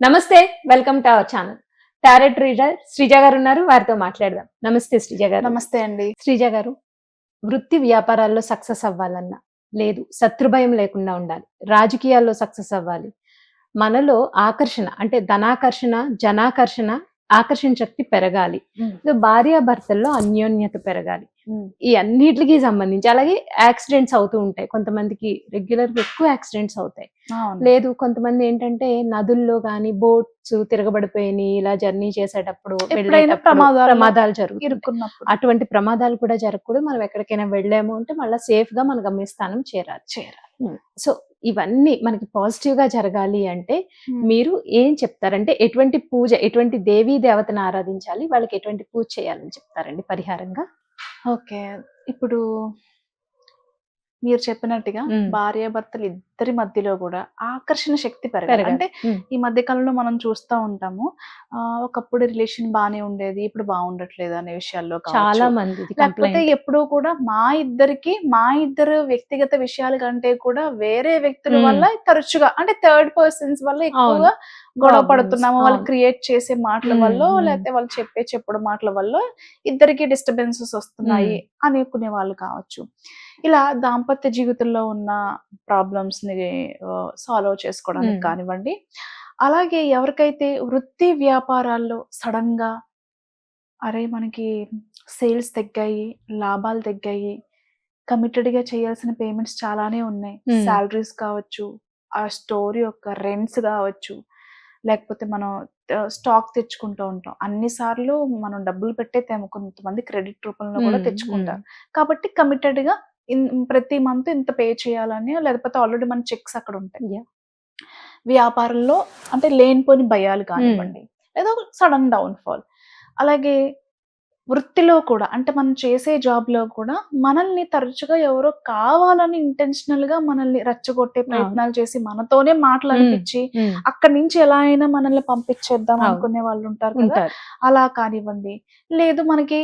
నమస్తే, welcome to our channel. Tarot reader Sreeja గారు ఉన్నారు, వారితో మాట్లాడదాం. నమస్తే శ్రీజ గారు. నమస్తే అండి. శ్రీజ గారు, వృత్తి వ్యాపారాల్లో సక్సెస్ అవ్వాలన్నా, లేదు శత్రుభయం లేకుండా ఉండాలి, రాజకీయాల్లో సక్సెస్ అవ్వాలి, మనలో ఆకర్షణ అంటే ధనాకర్షణ, జనాకర్షణ, ఆకర్షణ శక్తి పెరగాలి, భార్యాభర్తల్లో అన్యోన్యత పెరగాలి, ఈ అన్నిటికి సంబంధించి. అలాగే యాక్సిడెంట్స్ అవుతూ ఉంటాయి, కొంతమందికి రెగ్యులర్ గా ఎక్కువ యాక్సిడెంట్స్ అవుతాయి. లేదు కొంతమంది ఏంటంటే నదుల్లో గానీ బోట్స్ తిరగబడిపోయి ఇలా జర్నీ చేసేటప్పుడు ప్రమాదాలు జరుగుతాయి. అటువంటి ప్రమాదాలు కూడా జరగకూడదు. మనం ఎక్కడికైనా వెళ్ళాము అంటే మళ్ళీ సేఫ్ గా మన గమ్యస్థానం చేరాలి. సో ఇవన్నీ మనకి పాజిటివ్ గా జరగాలి అంటే మీరు ఏం చెప్తారంటే ఎటువంటి పూజ, ఎటువంటి దేవీ దేవతను ఆరాధించాలి, వాళ్ళకి ఎటువంటి పూజ చేయాలని చెప్తారండి పరిహారంగా? ఓకే, ఇప్పుడు మీరు చెప్పినట్టుగా భార్యాభర్తలు ఇద్దరి మధ్యలో కూడా ఆకర్షణ శక్తి పెరగాలి. అంటే ఈ మధ్య కాలంలో మనం చూస్తూ ఉంటాము, ఒకప్పుడు రిలేషన్ బానే ఉండేది, ఇప్పుడు బాగుండట్లేదు అనే విషయాల్లో చాలా మంది. లేకపోతే ఎప్పుడూ కూడా మా ఇద్దరు వ్యక్తిగత విషయాల కంటే కూడా వేరే వ్యక్తుల వల్ల తరచుగా అంటే థర్డ్ పర్సన్స్ వల్ల ఎక్కువగా గొడవ పడుతున్నాము. వాళ్ళు క్రియేట్ చేసే మాటల వల్ల, లేకపోతే వాళ్ళు చెప్పడం మాటల వల్ల ఇద్దరికి డిస్టర్బెన్సెస్ వస్తున్నాయి అనుకునే వాళ్ళు కావచ్చు. ఇలా దాంపత్య జీవితంలో ఉన్న ప్రాబ్లమ్స్ ని సాల్వ్ చేసుకోవడానికి కానివ్వండి, అలాగే ఎవరికైతే వృత్తి వ్యాపారాల్లో సడన్ గా అరే మనకి సేల్స్ తగ్గాయి, లాభాలు తగ్గాయి, కమిటెడ్ గా చేయాల్సిన పేమెంట్స్ చాలానే ఉన్నాయి, శాలరీస్ కావచ్చు, ఆ స్టోర్ యొక్క రెంట్స్ కావచ్చు, లేకపోతే మనం స్టాక్ తెచ్చుకుంటూ ఉంటాం. అన్నిసార్లు మనం డబ్బులు పెట్టే కొంతమంది క్రెడిట్ రూపంలో కూడా తెచ్చుకుంటారు. కాబట్టి కమిటెడ్ గా ప్రతి మంత్ ఇంత పే చేయాలని, లేకపోతే ఆల్రెడీ మన చెక్స్ అక్కడ ఉంటాయి. వ్యాపారంలో అంటే లేనిపోని భయాలు కానివ్వండి, లేదా సడన్ డౌన్ ఫాల్. అలాగే వృత్తిలో కూడా అంటే మనం చేసే జాబ్ లో కూడా మనల్ని తరచుగా ఎవరో కావాలని ఇంటెన్షనల్ గా మనల్ని రెచ్చగొట్టే ప్రయత్నాలు చేసి మనతోనే మాటలు అనిపించి అక్కడి నుంచి ఎలా అయినా మనల్ని పంపించేద్దాం అనుకునే వాళ్ళు ఉంటారు కదా. అలా కానివ్వండి, లేదు మనకి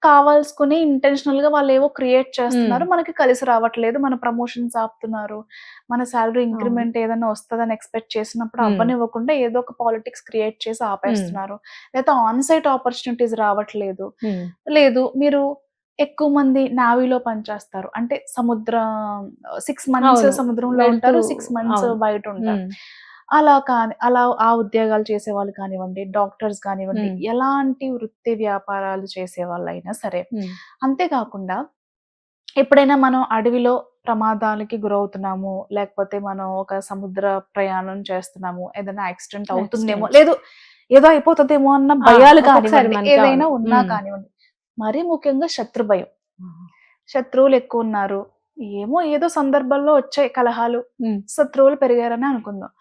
కావాల్సుకుని ఇంటెన్షనల్ గా వాళ్ళు ఏవో క్రియేట్ చేస్తున్నారు, మనకి కలిసి రావట్లేదు, మన ప్రమోషన్స్ ఆపుతున్నారు, మన శాలరీ ఇంక్రిమెంట్ ఏదైనా వస్తుందని ఎక్స్పెక్ట్ చేసినప్పుడు అవ్వనివ్వకుండా ఏదో ఒక పాలిటిక్స్ క్రియేట్ చేసి ఆపేస్తున్నారు, లేదా ఆన్ సైట్ ఆపర్చునిటీస్ రావట్లేదు, లేదు మీరు ఎక్కువ మంది నావీలో పనిచేస్తారు అంటే 6 months సముద్రంలో ఉంటారు, 6 months బయట ఉంటారు, అలా ఆ ఉద్యోగాలు చేసే వాళ్ళు కానివ్వండి, డాక్టర్స్ కానివ్వండి, ఎలాంటి వృత్తి వ్యాపారాలు చేసే వాళ్ళైనా సరే. అంతేకాకుండా ఎప్పుడైనా మనం అడవిలో ప్రమాదాలకి గురవుతున్నాము, లేకపోతే మనం ఒక సముద్ర ప్రయాణం చేస్తున్నాము, ఏదైనా యాక్సిడెంట్ అవుతుందేమో, లేదు ఏదో అయిపోతుందేమో అన్న భయాలు కానివ్వండి, ఏదైనా ఉన్నా కానివ్వండి, మరీ ముఖ్యంగా శత్రు భయం. శత్రువులు ఎక్కువ ఉన్నారు, ఏదో సందర్భంలో వచ్చాయి కలహాలు, శత్రువులు పెరిగారని అనుకుందాం.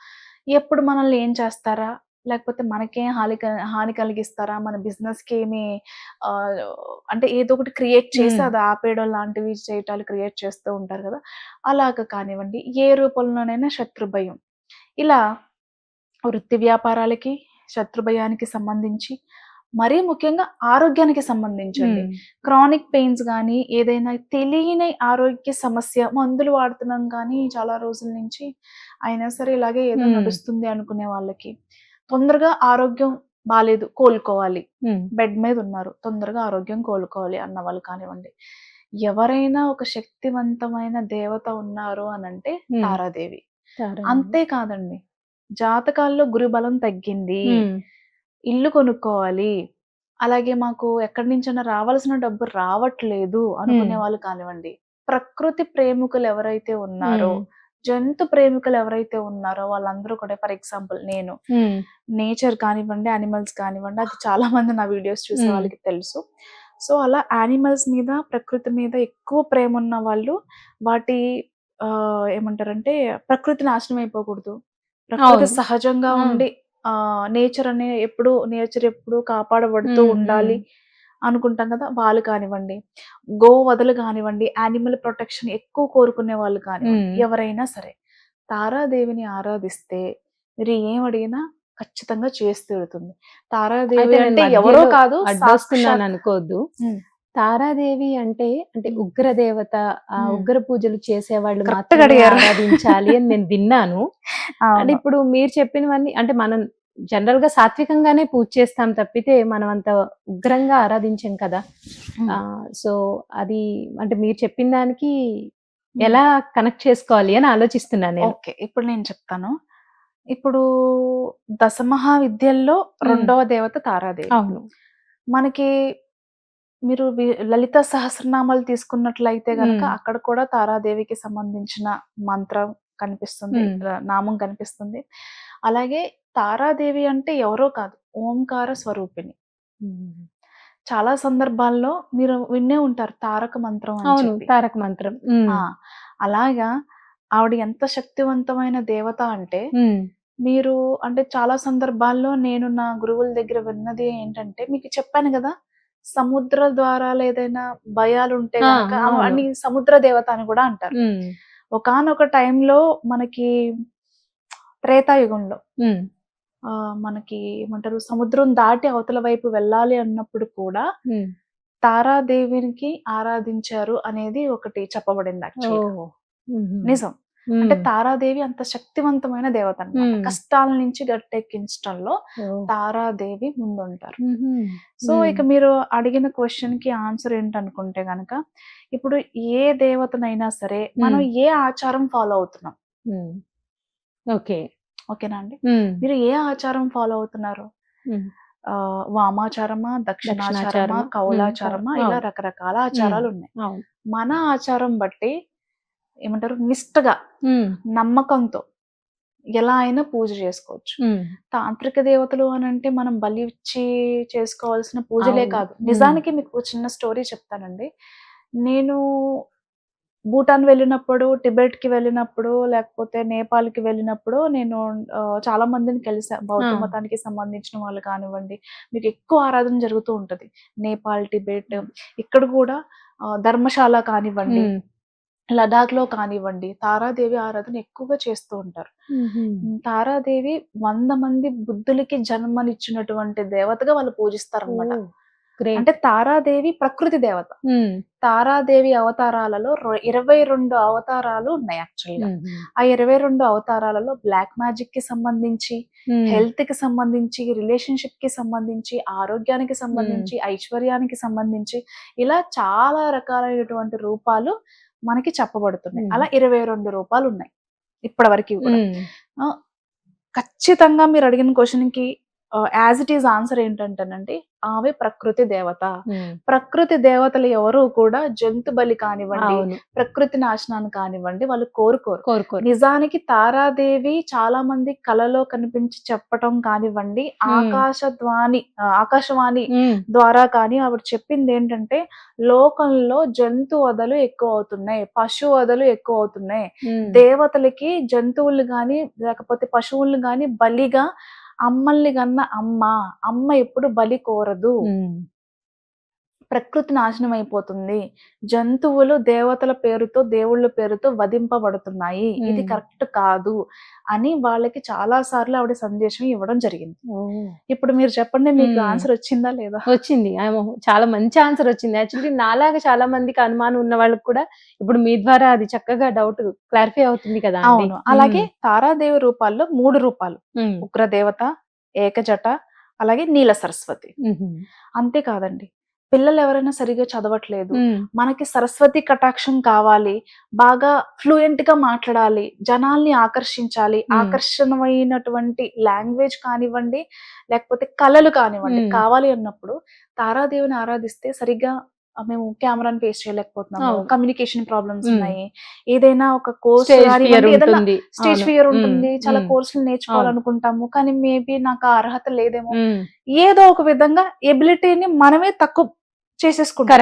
ఎప్పుడు మనల్ని ఏం చేస్తారా, లేకపోతే మనకేం హాని కలిగిస్తారా, మన బిజినెస్ కి ఏమి అంటే ఏదో ఒకటి క్రియేట్ చేసి అది ఆపేయడం లాంటివి చేయటాలు క్రియేట్ చేస్తూ ఉంటారు కదా. అలాగ కానివ్వండి, ఏ రూపంలోనైనా శత్రు భయం. ఇలా వృత్తి వ్యాపారాలకి శత్రు భయానికి సంబంధించి, మరీ ముఖ్యంగా ఆరోగ్యానికి సంబంధించండి, క్రానిక్ పెయిన్స్ కానీ, ఏదైనా తెలియని ఆరోగ్య సమస్య, మందులు వాడుతున్నాం కానీ చాలా రోజుల నుంచి అయినా సరే ఇలాగే ఏదో నడుస్తుంది అనుకునే వాళ్ళకి, తొందరగా ఆరోగ్యం బాలేదు, కోలుకోవాలి, బెడ్ మీద ఉన్నారు, తొందరగా ఆరోగ్యం కోలుకోవాలి అన్న వాళ్ళు కానివ్వండి, ఎవరైనా ఒక శక్తివంతమైన దేవత ఉన్నారు అనంటే తారాదేవి. అంతేకాదండి, జాతకాల్లో గురుబలం తగ్గింది, ఇల్లు కొనుక్కోవాలి, అలాగే మాకు ఎక్కడి నుంచైనా రావాల్సిన డబ్బు రావట్లేదు అనుకునే వాళ్ళు కానివ్వండి, ప్రకృతి ప్రేమికులు ఎవరైతే ఉన్నారో, జంతు ప్రేమికులు ఎవరైతే ఉన్నారో వాళ్ళందరూ కూడా, ఫర్ ఎగ్జాంపుల్ నేను నేచర్ కానివ్వండి, యానిమల్స్ కానివ్వండి, అది చాలా మంది నా వీడియోస్ చూసే వాళ్ళకి తెలుసు. సో అలా యానిమల్స్ మీద, ప్రకృతి మీద ఎక్కువ ప్రేమ ఉన్న వాళ్ళు, వాటి ఏమంటారంటే ప్రకృతి నాశనం అయిపోకూడదు, ప్రకృతి సహజంగా ఉండి నేచర్ ఎప్పుడు కాపాడబడుతూ ఉండాలి అనుకుంటాం కదా, వాళ్ళు కానివ్వండి, గోవధలు కానివ్వండి, యానిమల్ ప్రొటెక్షన్ ఎక్కువ కోరుకునే వాళ్ళు కానివ్వండి, ఎవరైనా సరే తారాదేవిని ఆరాధిస్తే మీరు ఏం అడిగినా ఖచ్చితంగా చేసి తీరుతుంది. తారాదేవి అంటే ఎవరో కాదు, అనుకోవద్దు. తారాదేవి అంటే ఉగ్రదేవత, ఆ ఉగ్ర పూజలు చేసేవాళ్ళు మాత్రమే ఆరాధించాలి అని నేను విన్నాను. అంటే ఇప్పుడు మీరు చెప్పినవన్నీ అంటే మనం జనరల్ గా సాత్వికంగానే పూజ చేస్తాం తప్పితే మనం అంత ఉగ్రంగా ఆరాధించాం కదా. సో అది అంటే మీరు చెప్పిన దానికి ఎలా కనెక్ట్ చేసుకోవాలి అని ఆలోచిస్తున్నాను నేను. ఓకే, ఇప్పుడు నేను చెప్తాను. ఇప్పుడు దశమహావిద్యల్లో రెండవ దేవత తారాదేవి. అవును. మనకి మీరు లలిత సహస్రనామాలు తీసుకున్నట్లయితే గనక అక్కడ కూడా తారాదేవికి సంబంధించిన మంత్రం కనిపిస్తుంది, నామం కనిపిస్తుంది. అలాగే తారాదేవి అంటే ఎవరో కాదు, ఓంకార స్వరూపిణి. చాలా సందర్భాల్లో మీరు విన్నే ఉంటారు తారక మంత్రం అని అవును, చెప్పి. తారక మంత్రం. అలాగా ఆవిడ ఎంత శక్తివంతమైన దేవత అంటే, మీరు అంటే చాలా సందర్భాల్లో నేను నా గురువుల దగ్గర విన్నది ఏంటంటే, మీకు చెప్పాను కదా, సముద్ర ద్వారాలు ఏదైనా భయాలు ఉంటే గనక అని సముద్ర దేవత అని కూడా అంటారు. ఒకానొక టైంలో మనకి త్రేతాయుగంలో మనకి ఏమంటారు, సముద్రం దాటి అవతల వైపు వెళ్ళాలి అన్నప్పుడు కూడా తారాదేవికి ఆరాధించారు అనేది ఒకటి చెప్పబడింది. యాక్చువల్గా నిజం. అంటే తారాదేవి అంత శక్తివంతమైన దేవత అన్నమాట. కష్టాల నుంచి గట్టెక్కించడంలో తారాదేవి ముందుంటారు. సో ఇక మీరు అడిగిన క్వశ్చన్ కి ఆన్సర్ ఏంటనుకుంటే గనక, ఇప్పుడు ఏ దేవతనైనా సరే మనం ఏ ఆచారం ఫాలో అవుతున్నాం, ఓకేనా అండి? మీరు ఏ ఆచారం ఫాలో అవుతున్నారు? వామాచారమా, దక్షిణాచారమా, కౌలాచారమా, ఇలా రకరకాల ఆచారాలు ఉన్నాయి. మన ఆచారం బట్టి ఏమంటారు, నిష్టగా నమ్మకంతో ఎలా అయినా పూజ చేసుకోవచ్చు. తాంత్రిక దేవతలు అని అంటే మనం బలి ఇచ్చి చేసుకోవాల్సిన పూజలే కాదు. నిజానికి మీకు చిన్న స్టోరీ చెప్తానండి. నేను భూటాన్ వెళ్ళినప్పుడు, టిబెట్ కి వెళ్ళినప్పుడు, లేకపోతే నేపాల్ కి వెళ్ళినప్పుడు నేను చాలా మందిని కలిసా. బౌద్ధ మతానికి సంబంధించిన వాళ్ళు కానివ్వండి, మీకు ఎక్కువ ఆరాధన జరుగుతూ ఉంటది. నేపాల్, టిబెట్, ఇక్కడ కూడా ధర్మశాల కానివ్వండి, లడాక్ లో కానివ్వండి, తారాదేవి ఆరాధన ఎక్కువగా చేస్తూ ఉంటారు. తారాదేవి 100 మంది బుద్ధులకి జన్మనిచ్చినటువంటి దేవతగా వాళ్ళు పూజిస్తారు అన్నమాట. అంటే తారాదేవి ప్రకృతి దేవత. తారాదేవి అవతారాలలో 22 అవతారాలు ఉన్నాయి యాక్చువల్ గా. ఆ 22 అవతారాలలో బ్లాక్ మ్యాజిక్ కి సంబంధించి, హెల్త్ కి సంబంధించి, రిలేషన్షిప్ కి సంబంధించి, ఆరోగ్యానికి సంబంధించి, ఐశ్వర్యానికి సంబంధించి, ఇలా చాలా రకాలైనటువంటి రూపాలు మనకి చెప్పబడుతున్నాయి. అలా 22 రూపాలు ఉన్నాయి ఇప్పటి వరకు కూడా. ఖచ్చితంగా మీరు అడిగిన క్వశ్చన్ కి యాజ్ ఇట్ ఈజ్ ఆన్సర్ ఏంటంటేనండి, ఆమె ప్రకృతి దేవత. ప్రకృతి దేవతలు ఎవరు కూడా జంతు బలి కానివ్వండి, ప్రకృతి నాశనాన్ని కానివ్వండి వాళ్ళు కోరుకోరు. నిజానికి తారాదేవి చాలా మంది కలలో కనిపించి చెప్పటం కానివ్వండి, ఆకాశవాణి ద్వారా కానీ ఆవిడ చెప్పింది ఏంటంటే, లోకంలో జంతు వధలు ఎక్కువ అవుతున్నాయి, పశు వధలు ఎక్కువ అవుతున్నాయి. దేవతలకి జంతువులు గాని లేకపోతే పశువులు గాని బలిగా అమ్మల్ని కన్నా అమ్మ ఎప్పుడు బలి కోరదు. ప్రకృతి నాశనం అయిపోతుంది, జంతువులు దేవతల పేరుతో దేవుళ్ళ పేరుతో వధింపబడుతున్నాయి, ఇది కరెక్ట్ కాదు అని వాళ్ళకి చాలా సార్లు ఆవిడ సందేశం ఇవ్వడం జరిగింది. ఇప్పుడు మీరు చెప్పండి, మీకు ఆన్సర్ వచ్చిందా లేదా? వచ్చింది, చాలా మంచి ఆన్సర్ వచ్చింది. యాక్చువల్లీ నాలాగా చాలా మందికి అనుమానం ఉన్న వాళ్ళకి కూడా ఇప్పుడు మీ ద్వారా అది చక్కగా డౌట్ క్లారిఫై అవుతుంది కదా. అవును. అలాగే తారాదేవి రూపాల్లో 3 రూపాలు, ఉగ్రదేవత, ఏకజట, అలాగే నీల సరస్వతి. అంతేకాదండి, పిల్లలు ఎవరైనా సరిగా చదవట్లేదు, మనకి సరస్వతి కటాక్షం కావాలి, బాగా ఫ్లూయెంట్ గా మాట్లాడాలి, జనాల్ని ఆకర్షించాలి, ఆకర్షణమైనటువంటి లాంగ్వేజ్ కానివ్వండి లేకపోతే కళలు కానివ్వండి కావాలి అన్నప్పుడు తారాదేవిని ఆరాధిస్తే సరిగ్గా మేము కెమెరాని ఫేస్ చేయలేకపోతున్నాము, కమ్యూనికేషన్ ప్రాబ్లమ్స్ ఉన్నాయి, ఏదైనా ఒక కోర్స్ స్టేజ్ ఫియర్ ఉంటుంది, చాలా కోర్సులు నేర్చుకోవాలనుకుంటాము కానీ మేబీ నాకు ఆ అర్హత లేదేమో, ఏదో ఒక విధంగా ఎబిలిటీని మనమే తక్కువ చేసేసుకుంటాం.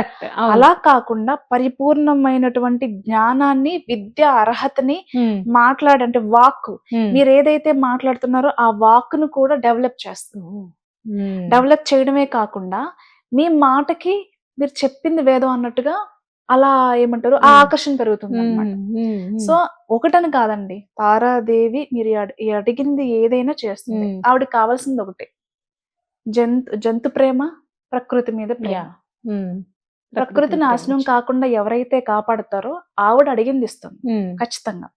అలా కాకుండా పరిపూర్ణమైనటువంటి జ్ఞానాన్ని, విద్య అర్హతని మాట్లాడంటే వాక్, మీరు ఏదైతే మాట్లాడుతున్నారో ఆ వాక్ ను కూడా డెవలప్ చేస్తాం. డెవలప్ చేయడమే కాకుండా మీ మాటకి మీరు చెప్పింది వేదం అన్నట్టుగా అలా ఏమంటారు ఆ ఆకర్షణ పెరుగుతుంది అన్నమాట. సో ఒకటని కాదండి, తారాదేవి మీరు అడిగింది ఏదైనా చేస్తుంది. ఆవిడకి కావాల్సింది ఒకటే, జంతు ప్రేమ, ప్రకృతి మీద ప్రేమ. ప్రకృతి నాశనం ప్రేమించి. కాకుండా ఎవరైతే కాపాడతారో ఆవిడ అడిగింది ఇస్తుంది ఉమ్, ఖచ్చితంగా.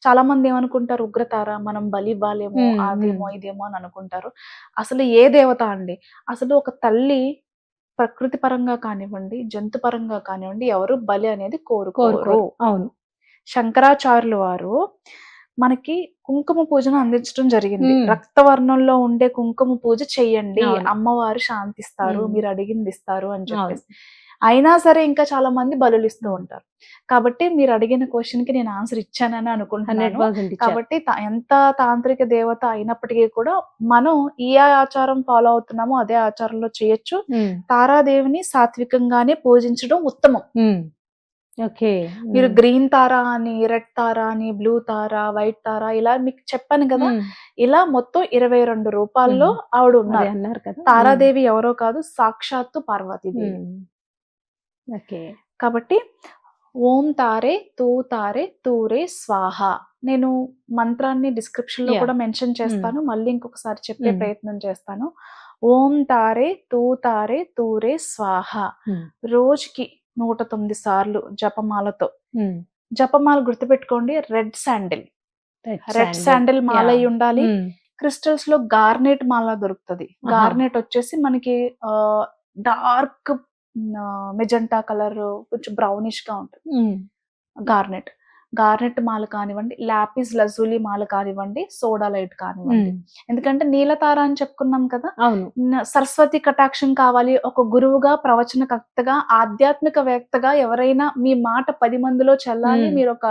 చాలా మంది ఏమనుకుంటారు, ఉగ్రతార మనం బలి ఇవ్వాలేమో, ఉమ్, అదేమో ఇదేమో అని అనుకుంటారు. అసలు ఏ దేవత అండి, అసలు ఒక తల్లి ప్రకృతి పరంగా కానివ్వండి, జంతు పరంగా కానివ్వండి, ఎవరు బలి అనేది కోరుకోరు. కోరుకోరు. అవును. శంకరాచార్యులు వారు మనకి కుంకుమ పూజను అందించడం జరిగింది. ఉమ్, రక్తవర్ణంలో ఉండే కుంకుమ పూజ చెయ్యండి, అవును. అమ్మవారు శాంతిస్తారు, ఉమ్, మీరు అడిగింది ఇస్తారు అని అవును. చెప్పేసి. అయినా సరే ఇంకా చాలా మంది బలులు ఇస్తూ ఉమ్. ఉంటారు. కాబట్టి మీరు అడిగిన క్వశ్చన్ కి నేను ఆన్సర్ ఇచ్చానని అనుకుంటున్నాను. 100% ఇచ్చారు. కాబట్టి ఎంత తాంత్రిక దేవత అయినప్పటికీ కూడా మనం ఏ ఆచారం ఫాలో అవుతున్నామో అదే ఆచారంలో చేయొచ్చు. ఉమ్, తారాదేవిని సాత్వికంగానే పూజించడం ఉత్తమం. ఉమ్, ఓకే. మీరు ఉమ్, గ్రీన్ తార అని, రెడ్ తార అని, బ్లూ తార, వైట్ తార ఇలా మీకు చెప్పాను కదా. ఉమ్, ఇలా మొత్తం 22 రూపాల్లో ఉమ్. ఆవిడ అదే ఉన్నారు. అన్నారు కదా. తారాదేవి ఎవరో కాదు, సాక్షాత్తు పార్వతీదేవి. ఉమ్, ఓకే. కాబట్టి ఓం తారే తూ తారే తూరే స్వాహ. నేను మంత్రాన్ని డిస్క్రిప్షన్ లో యా. కూడా మెన్షన్ చేస్తాను, మళ్ళీ ఇంకొకసారి చెప్పే ఉమ్, ప్రయత్నం చేస్తాను. ఓం తారే తూ తారే తూరే స్వాహ. ఉమ్, రోజుకి 109 సార్లు జపమాలతో. ఉమ్. జపమాల గుర్తుపెట్టుకోండి, red sandal. Red red sandal. Sandal మాల యా. అయి ఉండాలి. ఉమ్, క్రిస్టల్స్ లో గార్నెట్ మాల దొరుకుతుంది. ఆహా. గార్నెట్ వచ్చేసి మనకి డార్క్ మెజెంటా కలర్, కొంచెం బ్రౌనిష్ గా ఉంటుంది ఉమ్, గార్నెట్. గార్నెట్ మాల కానివ్వండి, లాపిస్ లజూలి మాల కానివ్వండి, సోడా లైట్ కానివ్వండి. ఉమ్, ఎందుకంటే నీలతార అని చెప్పుకున్నాం కదా. అవును. సరస్వతి కటాక్షం కావాలి, ఒక గురువుగా, ప్రవచనకర్తగా, ఆధ్యాత్మికవేత్తగా ఎవరైనా మీ మాట 10 మందిలో చెల్లాలి, ఉమ్, మీరు ఒక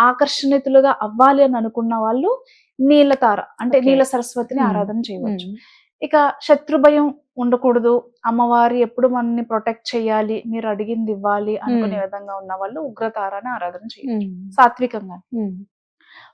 ఆకర్షణితులుగా అవ్వాలి అని అనుకున్న వాళ్ళు నీలతార అంటే ఓకే. నీల సరస్వతిని ఉమ్, ఆరాధన చేయవచ్చు. ఉమ్, ఇక శత్రు భయం ఉండకూడదు, అమ్మవారి ఎప్పుడు మనల్ని ప్రొటెక్ట్ చేయాలి, మీరు అడిగింది ఇవ్వాలి అనుకునే విధంగా ఉన్న వాళ్ళు ఉగ్రతారాన్ని ఆరాధన చేయొచ్చు ఉమ్, సాత్వికంగా. ఉమ్,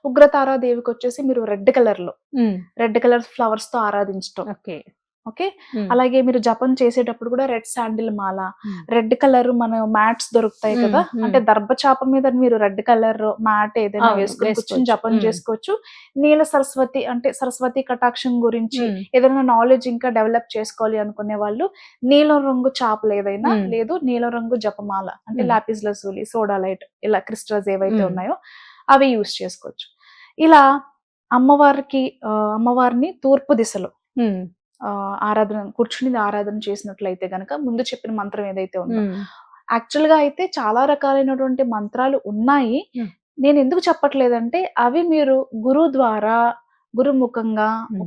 ఉగ్రతారా దేవికి వచ్చేసి మీరు రెడ్ కలర్ లో, ఉమ్, రెడ్ కలర్ ఫ్లవర్స్ తో ఆరాధించటం. ఓకే. ఓకే. ఉమ్, అలాగే మీరు జపం చేసేటప్పుడు కూడా రెడ్ శాండిల్ మాల, ఉమ్, రెడ్ కలర్ మన మ్యాట్స్ దొరుకుతాయి ఉమ్, కదా. ఉమ్. అంటే దర్భచాప మీద మీరు రెడ్ కలర్ మ్యాట్ ఏదైనా అవును, వేసుకుని కూర్చొని వేసుకోవచ్చు. జపం ఉమ్, చేసుకోవచ్చు. నీల సరస్వతి అంటే సరస్వతి కటాక్షం గురించి ఉమ్, ఏదైనా నాలెడ్జ్ ఇంకా డెవలప్ చేసుకోవాలి అనుకునే వాళ్ళు నీలం రంగు చాపలు ఏదైనా, ఉమ్, లేదు నీలం రంగు జపమాల అంటే ఉమ్, లాపిస్ లజూలి, సోడా లైట్ ఇలా క్రిస్టల్స్ ఏవైతే ఉమ్, ఉన్నాయో అవి యూస్ చేసుకోవచ్చు. ఇలా అమ్మవారికి అమ్మవారిని తూర్పు దిశలో ఉమ్, ఆరాధన కూర్చుని ఆరాధన చేసినట్లయితే గనక ముందు చెప్పిన మంత్రం ఏదైతే ఉందో, ఉమ్, యాక్చువల్ గా అయితే చాలా రకాలైనటువంటి మంత్రాలు ఉన్నాయి. ఉమ్. నేను ఎందుకు చెప్పట్లేదంటే అవి మీరు గురువు ద్వారా, గురుముఖంగా ఉమ్.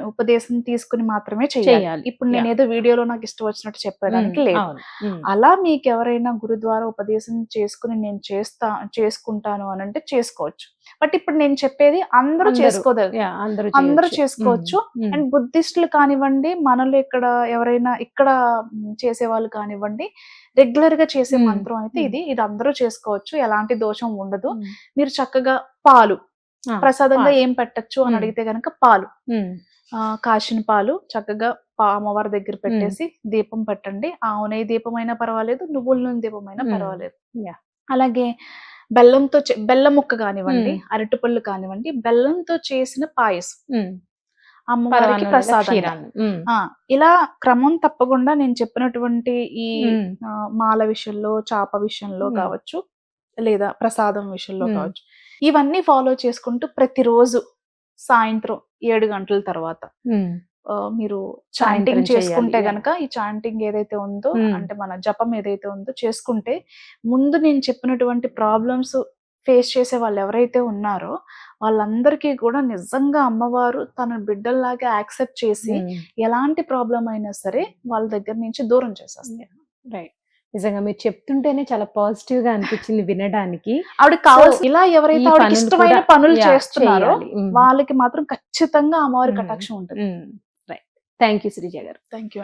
ఉపదేశం తీసుకుని మాత్రమే చేయాలి. చేయాలి. ఇప్పుడు నేను యా. ఏదో వీడియోలో నాకు ఇష్టం వచ్చినట్టు చెప్పడానికి లేదు. అవును. ఉమ్, అలా మీకు ఎవరైనా గురు ద్వారా ఉపదేశం చేసుకుని నేను చేసుకుంటాను అని అంటే చేసుకోవచ్చు. బట్ ఇప్పుడు నేను చెప్పేది అందరూ అందరూ. చేసుకోగలరు, యా, అందరూ అందరూ చేయొచ్చు. చేసుకోవచ్చు. ఉమ్, అండ్ బుద్ధిస్టులు కానివ్వండి, మనలో ఇక్కడ ఎవరైనా ఇక్కడ చేసే వాళ్ళు కానివ్వండి, రెగ్యులర్ గా చేసే ఉమ్, మంత్రం అయితే ఉమ్, ఇది అందరూ చేసుకోవచ్చు, ఎలాంటి దోషం ఉండదు. ఉమ్. మీరు చక్కగా పాలు ఆ, ప్రసాదంగా పాలు. ఏం పెట్టచ్చు అని ఉమ్. అడిగితే గనక పాలు, ఉమ్, కాచిన పాలు చక్కగా అమ్మవారి దగ్గర పెట్టేసి దీపం పెట్టండి. ఆవు నెయ్యి దీపం అయినా పర్వాలేదు, నువ్వుల నూనె దీపం అయినా పర్వాలేదు. యా. అలాగే బెల్లంతో బెల్లం ముక్క కానివ్వండి, ఉమ్. అరటిపళ్ళు కానివ్వండి, బెల్లంతో చేసిన పాయసం ఉమ్, అమ్మవారికి పరమాన్నం లేదా ప్రసాదంగా. క్షీరాన్నం. ఉమ్, ఇలా క్రమం తప్పకుండా నేను చెప్పినటువంటి ఈ ఉమ్, మాల విషయంలో, చాప విషయంలో ఉమ్. కావచ్చు, లేదా ప్రసాదం విషయంలో ఉమ్. కావచ్చు, ఇవన్నీ ఫాలో చేసుకుంటూ ప్రతిరోజు సాయంత్రం 7 గంటల తర్వాత ఉమ్, మీరు సాయంత్రం చాంటింగ్ చేసుకుంటే చేయాలి. గనక, ఈ చాంటింగ్ ఏదైతే ఉందో ఉమ్. అంటే మన జపం ఏదైతే ఉందో చేసుకుంటే, ముందు నేను చెప్పినటువంటి ప్రాబ్లమ్స్ ఫేస్ చేసే వాళ్ళు ఎవరైతే ఉన్నారో వాళ్ళందరికీ కూడా నిజంగా అమ్మవారు తన బిడ్డల్లాగా యాక్సెప్ట్ చేసి ఉమ్. ఎలాంటి ప్రాబ్లం అయినా సరే వాళ్ళ దగ్గర నుంచి దూరం చేసేస్తారు. రైట్. నిజంగా మీరు చెప్తుంటేనే చాలా పాజిటివ్ గా అనిపించింది వినడానికి. ఆవిడకి కావాల్సిన ఇలా ఎవరైతే ఈ ఆవిడకి పనులు ఇష్టమైన కూడా, పనులు యా, చేస్తున్నారో చేయాలి. ఉమ్, వాళ్ళకి మాత్రం ఖచ్చితంగా అమ్మవారి ఉమ్, కటాక్షం ఉంటుంది. ఉమ్. రైట్. థ్యాంక్ యూ శ్రీజ గారు. Thank you.